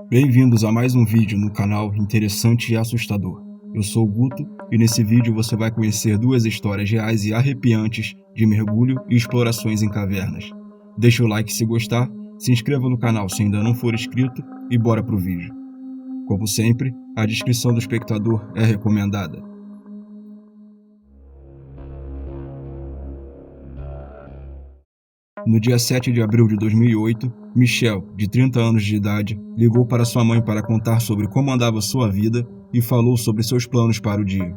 Bem-vindos a mais um vídeo no canal Interessante e Assustador. Eu sou o Guto e nesse vídeo você vai conhecer duas histórias reais e arrepiantes de mergulho e explorações em cavernas. Deixa o like se gostar, se inscreva no canal se ainda não for inscrito e bora pro vídeo. Como sempre, a descrição do espectador é recomendada. No dia 7 de abril de 2008, Michel, de 30 anos de idade, ligou para sua mãe para contar sobre como andava sua vida e falou sobre seus planos para o dia.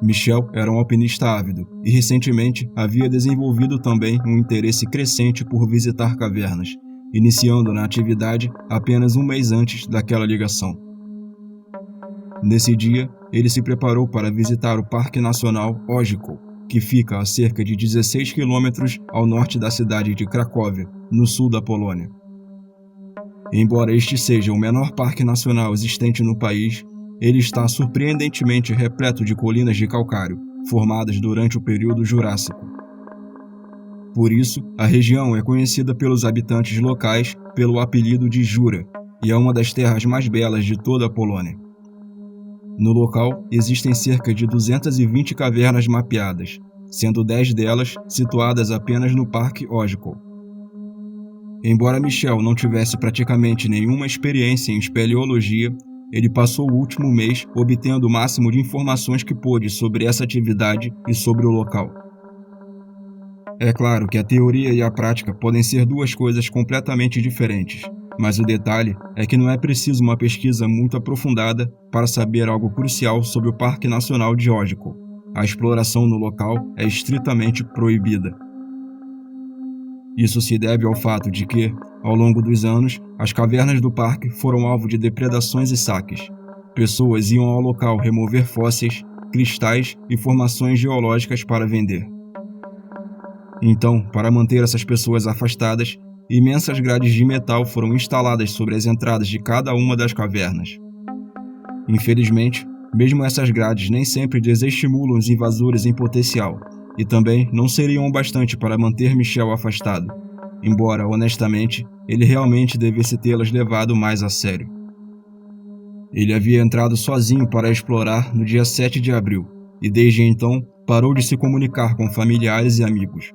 Michel era um alpinista ávido e recentemente havia desenvolvido também um interesse crescente por visitar cavernas, iniciando na atividade apenas um mês antes daquela ligação. Nesse dia, ele se preparou para visitar o Parque Nacional Ojko, que fica a cerca de 16 quilômetros ao norte da cidade de Cracóvia, no sul da Polônia. Embora este seja o menor parque nacional existente no país, ele está surpreendentemente repleto de colinas de calcário, formadas durante o período Jurássico. Por isso, a região é conhecida pelos habitantes locais pelo apelido de Jura, e é uma das terras mais belas de toda a Polônia. No local, existem cerca de 220 cavernas mapeadas, sendo 10 delas situadas apenas no Parque Ojko. Embora Michel não tivesse praticamente nenhuma experiência em espeleologia, ele passou o último mês obtendo o máximo de informações que pôde sobre essa atividade e sobre o local. É claro que a teoria e a prática podem ser duas coisas completamente diferentes, mas o detalhe é que não é preciso uma pesquisa muito aprofundada para saber algo crucial sobre o Parque Nacional de Ojko. A exploração no local é estritamente proibida. Isso se deve ao fato de que, ao longo dos anos, as cavernas do parque foram alvo de depredações e saques. Pessoas iam ao local remover fósseis, cristais e formações geológicas para vender. Então, para manter essas pessoas afastadas, imensas grades de metal foram instaladas sobre as entradas de cada uma das cavernas. Infelizmente, mesmo essas grades nem sempre desestimulam os invasores em potencial, e também não seriam o bastante para manter Michel afastado, embora, honestamente, ele realmente devesse tê-las levado mais a sério. Ele havia entrado sozinho para explorar no dia 7 de abril, e desde então parou de se comunicar com familiares e amigos.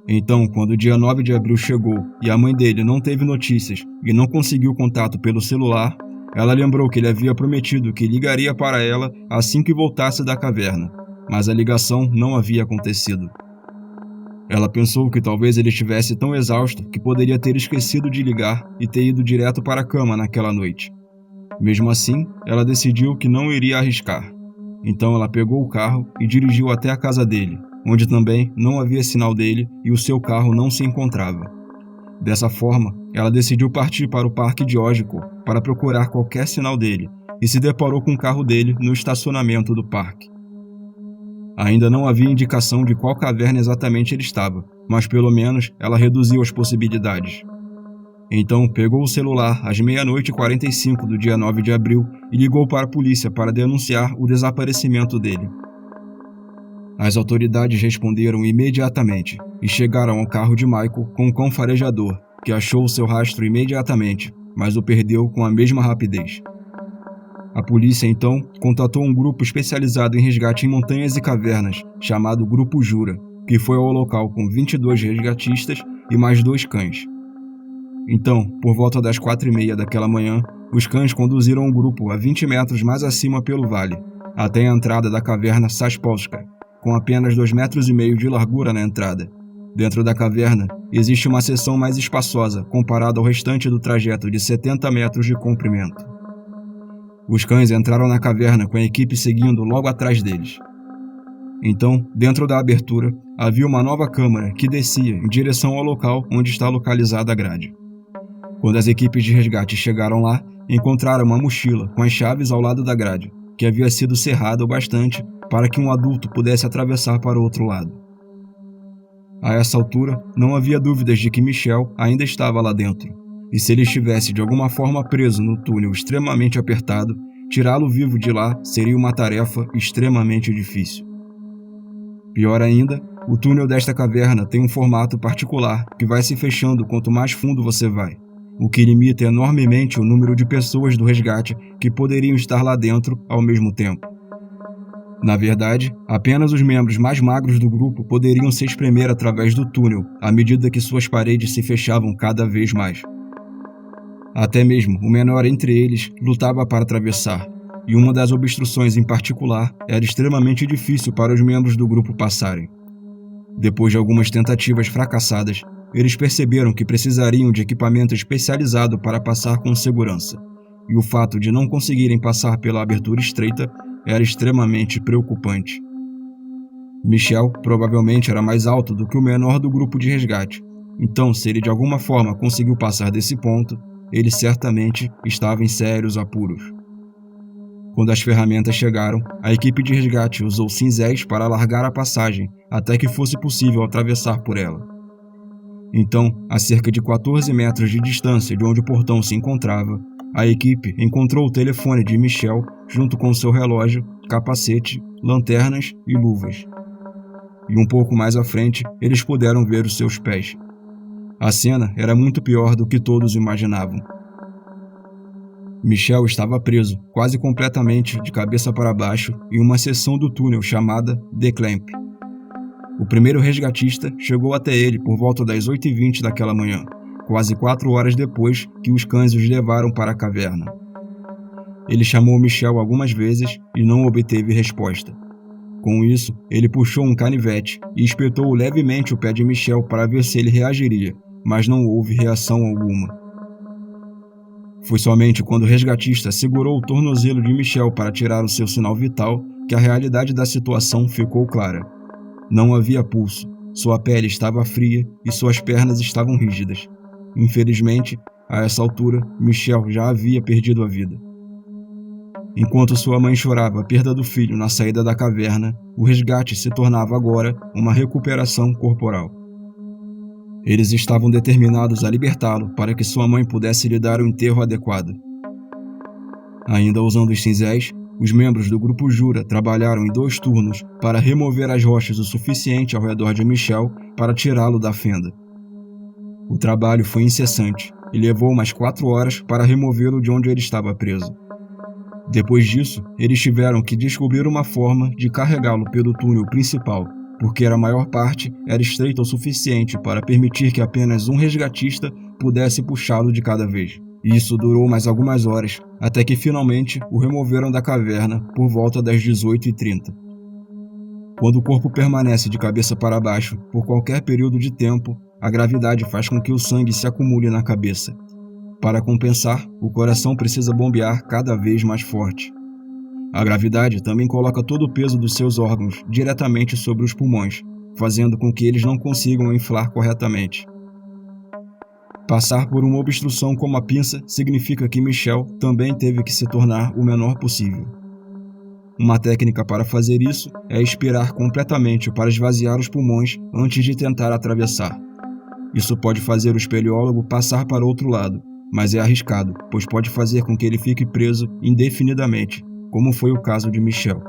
Então, quando o dia 9 de abril chegou e a mãe dele não teve notícias e não conseguiu contato pelo celular, ela lembrou que ele havia prometido que ligaria para ela assim que voltasse da caverna, mas a ligação não havia acontecido. Ela pensou que talvez ele estivesse tão exausto que poderia ter esquecido de ligar e ter ido direto para a cama naquela noite. Mesmo assim, ela decidiu que não iria arriscar. Então ela pegou o carro e dirigiu até a casa dele, onde também não havia sinal dele e o seu carro não se encontrava. Dessa forma, ela decidiu partir para o Parque de Ojko para procurar qualquer sinal dele e se deparou com o carro dele no estacionamento do parque. Ainda não havia indicação de qual caverna exatamente ele estava, mas pelo menos ela reduziu as possibilidades. Então pegou o celular às 00h45 do dia 9 de abril e ligou para a polícia para denunciar o desaparecimento dele. As autoridades responderam imediatamente e chegaram ao carro de Michael com um cão farejador, que achou o seu rastro imediatamente, mas o perdeu com a mesma rapidez. A polícia então contatou um grupo especializado em resgate em montanhas e cavernas, chamado Grupo Jura, que foi ao local com 22 resgatistas e mais 2 cães. Então, por volta das 4h30 daquela manhã, os cães conduziram o grupo a 20 metros mais acima pelo vale, até a entrada da caverna Saspolska, com apenas 2,5 metros de largura na entrada. Dentro da caverna, existe uma seção mais espaçosa comparada ao restante do trajeto de 70 metros de comprimento. Os cães entraram na caverna com a equipe seguindo logo atrás deles. Então, dentro da abertura, havia uma nova câmara que descia em direção ao local onde está localizada a grade. Quando as equipes de resgate chegaram lá, encontraram uma mochila com as chaves ao lado da grade, que havia sido cerrada o bastante para que um adulto pudesse atravessar para o outro lado. A essa altura, não havia dúvidas de que Michel ainda estava lá dentro, e se ele estivesse de alguma forma preso no túnel extremamente apertado, tirá-lo vivo de lá seria uma tarefa extremamente difícil. Pior ainda, o túnel desta caverna tem um formato particular que vai se fechando quanto mais fundo você vai, o que limita enormemente o número de pessoas do resgate que poderiam estar lá dentro ao mesmo tempo. Na verdade, apenas os membros mais magros do grupo poderiam se espremer através do túnel à medida que suas paredes se fechavam cada vez mais. Até mesmo o menor entre eles lutava para atravessar, e uma das obstruções em particular era extremamente difícil para os membros do grupo passarem. Depois de algumas tentativas fracassadas, eles perceberam que precisariam de equipamento especializado para passar com segurança, e o fato de não conseguirem passar pela abertura estreita era extremamente preocupante. Michel provavelmente era mais alto do que o menor do grupo de resgate, então se ele de alguma forma conseguiu passar desse ponto, ele certamente estava em sérios apuros. Quando as ferramentas chegaram, a equipe de resgate usou cinzéis para alargar a passagem até que fosse possível atravessar por ela. Então, a cerca de 14 metros de distância de onde o portão se encontrava, a equipe encontrou o telefone de Michel junto com seu relógio, capacete, lanternas e luvas. E um pouco mais à frente, eles puderam ver os seus pés. A cena era muito pior do que todos imaginavam. Michel estava preso, quase completamente de cabeça para baixo, em uma seção do túnel chamada The Clamp. O primeiro resgatista chegou até ele por volta das 8h20 daquela manhã, quase 4 horas depois que os cães os levaram para a caverna. Ele chamou Michel algumas vezes e não obteve resposta. Com isso, ele puxou um canivete e espetou levemente o pé de Michel para ver se ele reagiria, mas não houve reação alguma. Foi somente quando o resgatista segurou o tornozelo de Michel para tirar o seu sinal vital que a realidade da situação ficou clara. Não havia pulso, sua pele estava fria e suas pernas estavam rígidas. Infelizmente, a essa altura, Michel já havia perdido a vida. Enquanto sua mãe chorava a perda do filho na saída da caverna, o resgate se tornava agora uma recuperação corporal. Eles estavam determinados a libertá-lo para que sua mãe pudesse lhe dar o enterro adequado. Ainda usando os cinzéis, os membros do grupo Jura trabalharam em 2 turnos para remover as rochas o suficiente ao redor de Michel para tirá-lo da fenda. O trabalho foi incessante e levou mais 4 horas para removê-lo de onde ele estava preso. Depois disso, eles tiveram que descobrir uma forma de carregá-lo pelo túnel principal, porque a maior parte era estreita o suficiente para permitir que apenas um resgatista pudesse puxá-lo de cada vez. E isso durou mais algumas horas, até que finalmente o removeram da caverna por volta das 18h30. Quando o corpo permanece de cabeça para baixo por qualquer período de tempo, a gravidade faz com que o sangue se acumule na cabeça. Para compensar, o coração precisa bombear cada vez mais forte. A gravidade também coloca todo o peso dos seus órgãos diretamente sobre os pulmões, fazendo com que eles não consigam inflar corretamente. Passar por uma obstrução como a pinça significa que Michel também teve que se tornar o menor possível. Uma técnica para fazer isso é expirar completamente para esvaziar os pulmões antes de tentar atravessar. Isso pode fazer o espeleólogo passar para outro lado, mas é arriscado, pois pode fazer com que ele fique preso indefinidamente, como foi o caso de Michel.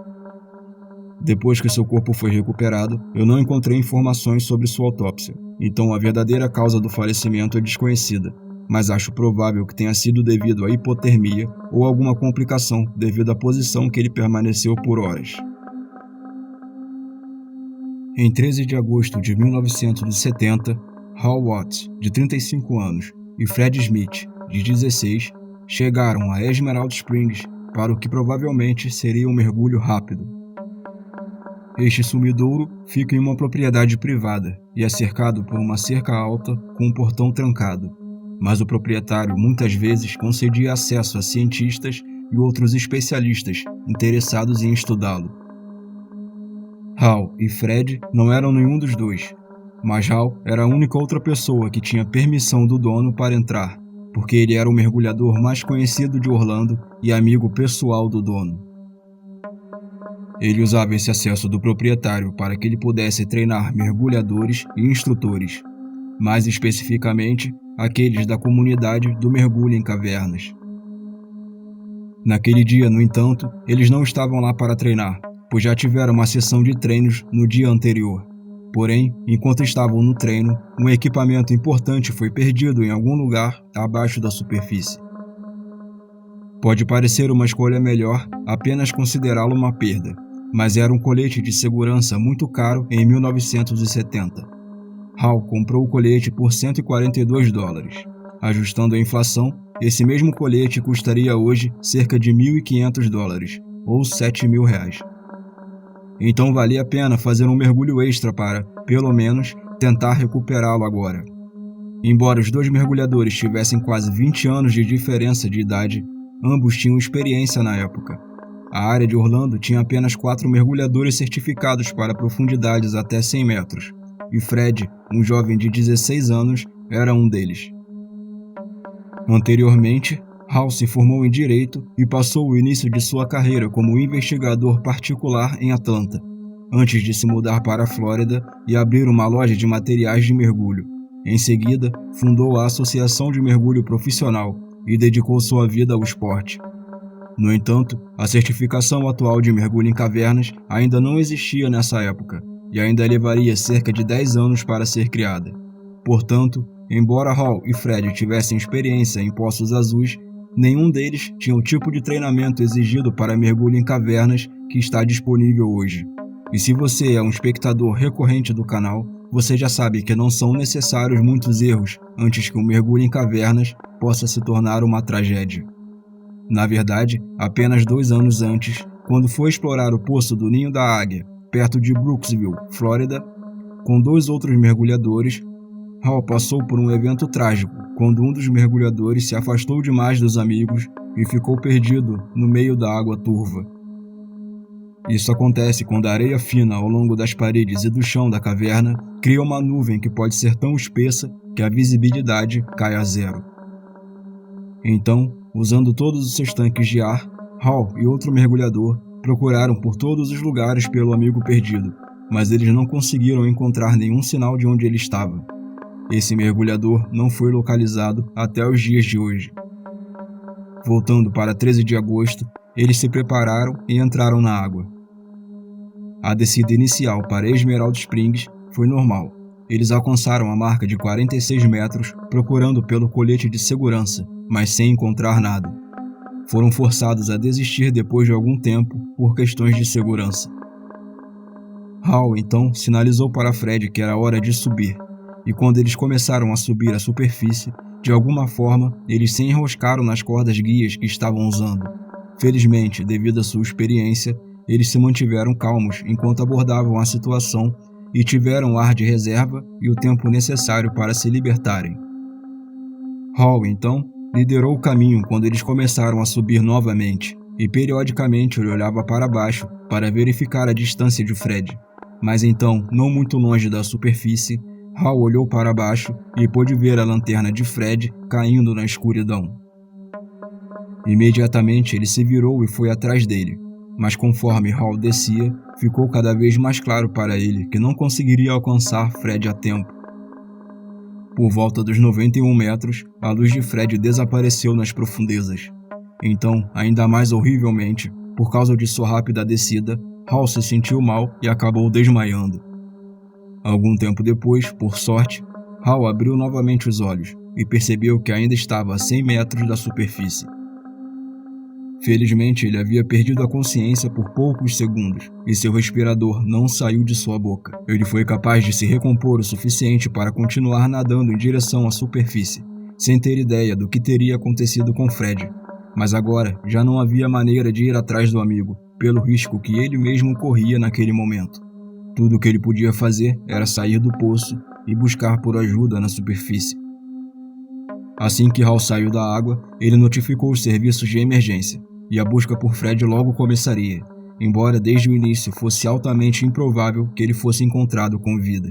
Depois que seu corpo foi recuperado, eu não encontrei informações sobre sua autópsia, então a verdadeira causa do falecimento é desconhecida, mas acho provável que tenha sido devido à hipotermia ou alguma complicação devido à posição que ele permaneceu por horas. Em 13 de agosto de 1970, Hal Watts, de 35 anos, e Fred Smith, de 16, chegaram a Emerald Springs para o que provavelmente seria um mergulho rápido. Este sumidouro fica em uma propriedade privada e é cercado por uma cerca alta com um portão trancado, mas o proprietário muitas vezes concedia acesso a cientistas e outros especialistas interessados em estudá-lo. Hal e Fred não eram nenhum dos dois, mas Hal era a única outra pessoa que tinha permissão do dono para entrar, porque ele era o mergulhador mais conhecido de Orlando e amigo pessoal do dono. Ele usava esse acesso do proprietário para que ele pudesse treinar mergulhadores e instrutores, mais especificamente aqueles da comunidade do mergulho em cavernas. Naquele dia, no entanto, eles não estavam lá para treinar, pois já tiveram uma sessão de treinos no dia anterior. Porém, enquanto estavam no treino, um equipamento importante foi perdido em algum lugar abaixo da superfície. Pode parecer uma escolha melhor apenas considerá-lo uma perda, mas era um colete de segurança muito caro em 1970. Hall comprou o colete por $142. Ajustando a inflação, esse mesmo colete custaria hoje cerca de $1.500, ou R$7.000. Então valia a pena fazer um mergulho extra para, pelo menos, tentar recuperá-lo agora. Embora os dois mergulhadores tivessem quase 20 anos de diferença de idade, ambos tinham experiência na época. A área de Orlando tinha apenas 4 mergulhadores certificados para profundidades até 100 metros, e Fred, um jovem de 16 anos, era um deles. Anteriormente, Hall se formou em Direito e passou o início de sua carreira como investigador particular em Atlanta, antes de se mudar para a Flórida e abrir uma loja de materiais de mergulho. Em seguida, fundou a Associação de Mergulho Profissional e dedicou sua vida ao esporte. No entanto, a certificação atual de mergulho em cavernas ainda não existia nessa época e ainda levaria cerca de 10 anos para ser criada. Portanto, embora Hall e Fred tivessem experiência em poços azuis, nenhum deles tinha o tipo de treinamento exigido para mergulho em cavernas que está disponível hoje. E se você é um espectador recorrente do canal, você já sabe que não são necessários muitos erros antes que um mergulho em cavernas possa se tornar uma tragédia. Na verdade, apenas 2 anos antes, quando foi explorar o Poço do Ninho da Águia, perto de Brooksville, Flórida, com 2 outros mergulhadores, Hall passou por um evento trágico quando um dos mergulhadores se afastou demais dos amigos e ficou perdido no meio da água turva. Isso acontece quando a areia fina ao longo das paredes e do chão da caverna cria uma nuvem que pode ser tão espessa que a visibilidade cai a zero. Então, usando todos os seus tanques de ar, Hall e outro mergulhador procuraram por todos os lugares pelo amigo perdido, mas eles não conseguiram encontrar nenhum sinal de onde ele estava. Esse mergulhador não foi localizado até os dias de hoje. Voltando para 13 de agosto, eles se prepararam e entraram na água. A descida inicial para Emerald Springs foi normal. Eles alcançaram a marca de 46 metros procurando pelo colete de segurança, mas sem encontrar nada. Foram forçados a desistir depois de algum tempo por questões de segurança. Hall então sinalizou para Fred que era hora de subir, e quando eles começaram a subir a superfície, de alguma forma eles se enroscaram nas cordas guias que estavam usando. Felizmente, devido à sua experiência, eles se mantiveram calmos enquanto abordavam a situação e tiveram o ar de reserva e o tempo necessário para se libertarem. Hall, então, liderou o caminho quando eles começaram a subir novamente, e periodicamente ele olhava para baixo para verificar a distância de Fred. Mas então, não muito longe da superfície, Hall olhou para baixo e pôde ver a lanterna de Fred caindo na escuridão. Imediatamente ele se virou e foi atrás dele, mas conforme Hall descia, ficou cada vez mais claro para ele que não conseguiria alcançar Fred a tempo. Por volta dos 91 metros, a luz de Fred desapareceu nas profundezas. Então, ainda mais horrivelmente, por causa de sua rápida descida, Hall se sentiu mal e acabou desmaiando. Algum tempo depois, por sorte, Hall abriu novamente os olhos e percebeu que ainda estava a 100 metros da superfície. Felizmente, ele havia perdido a consciência por poucos segundos e seu respirador não saiu de sua boca. Ele foi capaz de se recompor o suficiente para continuar nadando em direção à superfície, sem ter ideia do que teria acontecido com Fred. Mas agora já não havia maneira de ir atrás do amigo, pelo risco que ele mesmo corria naquele momento. Tudo o que ele podia fazer era sair do poço e buscar por ajuda na superfície. Assim que Hall saiu da água, ele notificou os serviços de emergência, e a busca por Fred logo começaria, embora desde o início fosse altamente improvável que ele fosse encontrado com vida.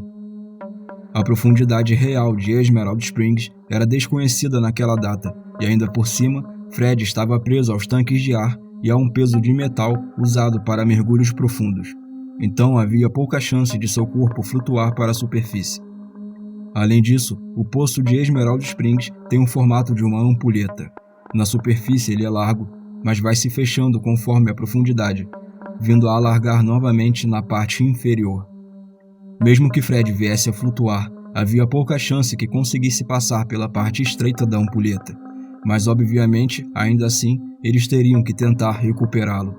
A profundidade real de Emerald Springs era desconhecida naquela data, e ainda por cima, Fred estava preso aos tanques de ar e a um peso de metal usado para mergulhos profundos. Então havia pouca chance de seu corpo flutuar para a superfície. Além disso, o poço de Emerald Springs tem um formato de uma ampulheta. Na superfície ele é largo, mas vai se fechando conforme a profundidade, vindo a alargar novamente na parte inferior. Mesmo que Fred viesse a flutuar, havia pouca chance que conseguisse passar pela parte estreita da ampulheta, mas obviamente, ainda assim, eles teriam que tentar recuperá-lo.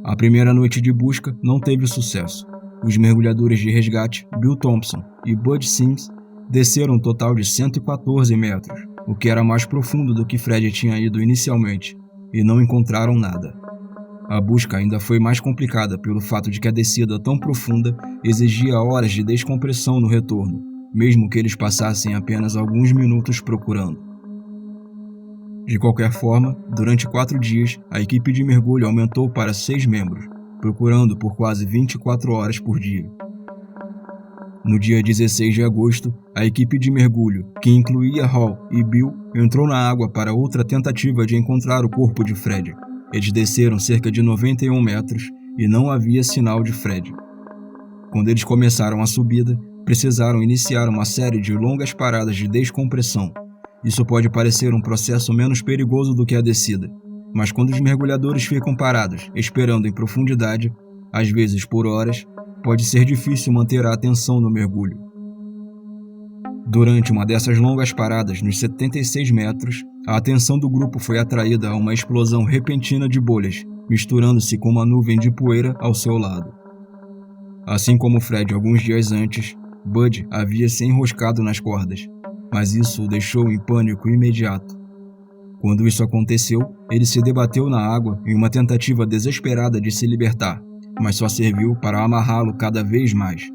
A primeira noite de busca não teve sucesso. Os mergulhadores de resgate, Bill Thompson e Bud Sims, desceram um total de 114 metros, o que era mais profundo do que Fred tinha ido inicialmente, e não encontraram nada. A busca ainda foi mais complicada pelo fato de que a descida tão profunda exigia horas de descompressão no retorno, mesmo que eles passassem apenas alguns minutos procurando. De qualquer forma, durante 4 dias, a equipe de mergulho aumentou para 6 membros, procurando por quase 24 horas por dia. No dia 16 de agosto, a equipe de mergulho, que incluía Hall e Bill, entrou na água para outra tentativa de encontrar o corpo de Fred. Eles desceram cerca de 91 metros e não havia sinal de Fred. Quando eles começaram a subida, precisaram iniciar uma série de longas paradas de descompressão. Isso pode parecer um processo menos perigoso do que a descida, mas quando os mergulhadores ficam parados, esperando em profundidade, às vezes por horas, pode ser difícil manter a atenção no mergulho. Durante uma dessas longas paradas, nos 76 metros, a atenção do grupo foi atraída a uma explosão repentina de bolhas, misturando-se com uma nuvem de poeira ao seu lado. Assim como Fred alguns dias antes, Bud havia se enroscado nas cordas, mas isso o deixou em pânico imediato. Quando isso aconteceu, ele se debateu na água em uma tentativa desesperada de se libertar, mas só serviu para amarrá-lo cada vez mais.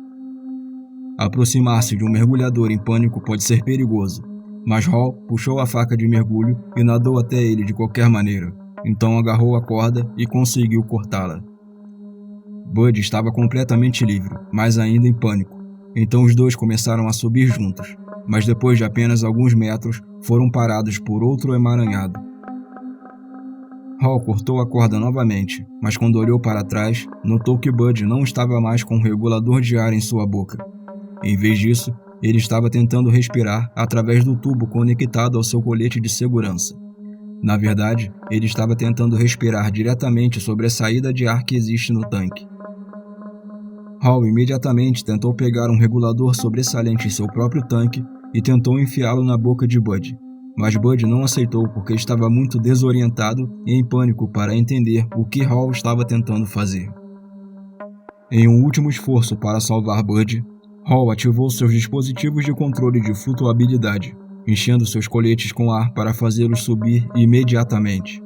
Aproximar-se de um mergulhador em pânico pode ser perigoso, mas Hall puxou a faca de mergulho e nadou até ele de qualquer maneira, então agarrou a corda e conseguiu cortá-la. Bud estava completamente livre, mas ainda em pânico, então os dois começaram a subir juntos, mas depois de apenas alguns metros foram parados por outro emaranhado. Hall cortou a corda novamente, mas quando olhou para trás, notou que Bud não estava mais com um regulador de ar em sua boca. Em vez disso, ele estava tentando respirar através do tubo conectado ao seu colete de segurança. Na verdade, ele estava tentando respirar diretamente sobre a saída de ar que existe no tanque. Hall imediatamente tentou pegar um regulador sobressalente em seu próprio tanque e tentou enfiá-lo na boca de Bud, mas Bud não aceitou porque estava muito desorientado e em pânico para entender o que Hall estava tentando fazer. Em um último esforço para salvar Bud, Hall ativou seus dispositivos de controle de flutuabilidade, enchendo seus coletes com ar para fazê-los subir imediatamente.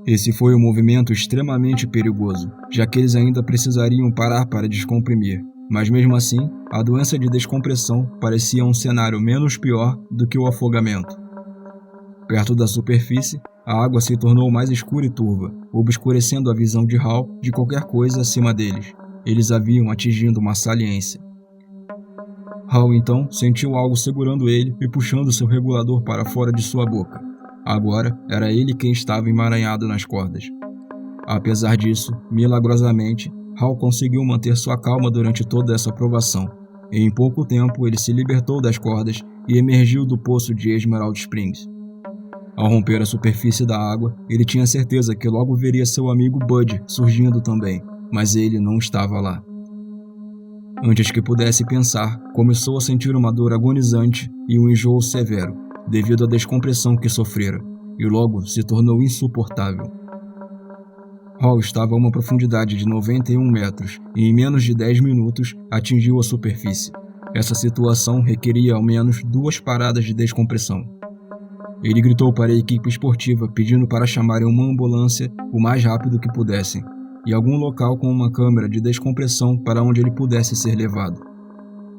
Esse foi um movimento extremamente perigoso, já que eles ainda precisariam parar para descomprimir, mas mesmo assim, a doença de descompressão parecia um cenário menos pior do que o afogamento. Perto da superfície, a água se tornou mais escura e turva, obscurecendo a visão de Hall de qualquer coisa acima deles. Eles haviam atingido uma saliência. Hall então sentiu algo segurando ele e puxando seu regulador para fora de sua boca. Agora era ele quem estava emaranhado nas cordas. Apesar disso, milagrosamente, Hall conseguiu manter sua calma durante toda essa provação, e em pouco tempo ele se libertou das cordas e emergiu do poço de Emerald Springs. Ao romper a superfície da água, ele tinha certeza que logo veria seu amigo Bud surgindo também, mas ele não estava lá. Antes que pudesse pensar, começou a sentir uma dor agonizante e um enjoo severo, devido à descompressão que sofrera, e logo se tornou insuportável. Hall estava a uma profundidade de 91 metros e em menos de 10 minutos atingiu a superfície. Essa situação requeria ao menos 2 paradas de descompressão. Ele gritou para a equipe esportiva pedindo para chamarem uma ambulância o mais rápido que pudessem e algum local com uma câmera de descompressão para onde ele pudesse ser levado.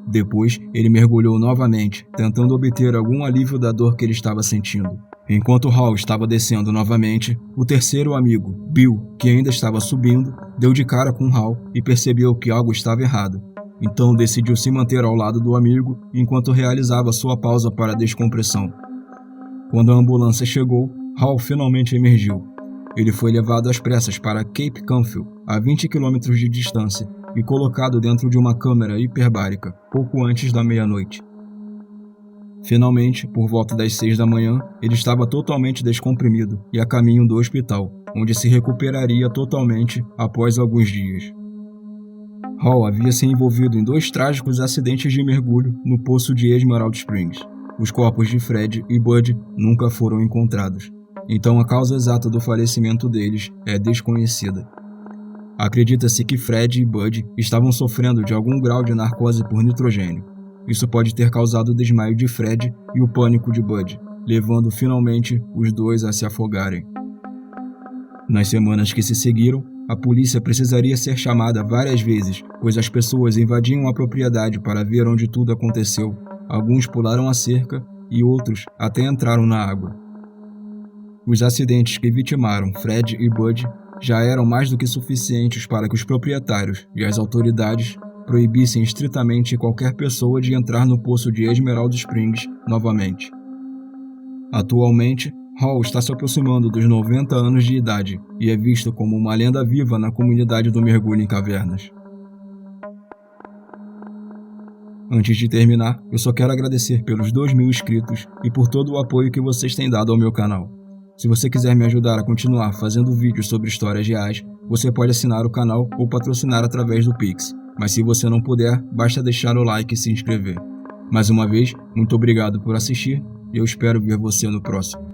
Depois, ele mergulhou novamente, tentando obter algum alívio da dor que ele estava sentindo. Enquanto Hall estava descendo novamente, o terceiro amigo, Bill, que ainda estava subindo, deu de cara com Hall e percebeu que algo estava errado. Então decidiu se manter ao lado do amigo enquanto realizava sua pausa para a descompressão. Quando a ambulância chegou, Hall finalmente emergiu. Ele foi levado às pressas para Cape Canfield, a 20 km de distância, e colocado dentro de uma câmara hiperbárica, pouco antes da meia-noite. Finalmente, por volta das 6 da manhã, ele estava totalmente descomprimido e a caminho do hospital, onde se recuperaria totalmente após alguns dias. Hall havia se envolvido em 2 trágicos acidentes de mergulho no poço de Emerald Springs. Os corpos de Fred e Bud nunca foram encontrados, então a causa exata do falecimento deles é desconhecida. Acredita-se que Fred e Bud estavam sofrendo de algum grau de narcose por nitrogênio. Isso pode ter causado o desmaio de Fred e o pânico de Bud, levando finalmente os dois a se afogarem. Nas semanas que se seguiram, a polícia precisaria ser chamada várias vezes, pois as pessoas invadiam a propriedade para ver onde tudo aconteceu. Alguns pularam a cerca e outros até entraram na água. Os acidentes que vitimaram Fred e Bud já eram mais do que suficientes para que os proprietários e as autoridades proibissem estritamente qualquer pessoa de entrar no poço de Emerald Springs novamente. Atualmente, Hall está se aproximando dos 90 anos de idade e é visto como uma lenda viva na comunidade do mergulho em cavernas. Antes de terminar, eu só quero agradecer pelos 2.000 inscritos e por todo o apoio que vocês têm dado ao meu canal. Se você quiser me ajudar a continuar fazendo vídeos sobre histórias reais, você pode assinar o canal ou patrocinar através do Pix. Mas se você não puder, basta deixar o like e se inscrever. Mais uma vez, muito obrigado por assistir e eu espero ver você no próximo.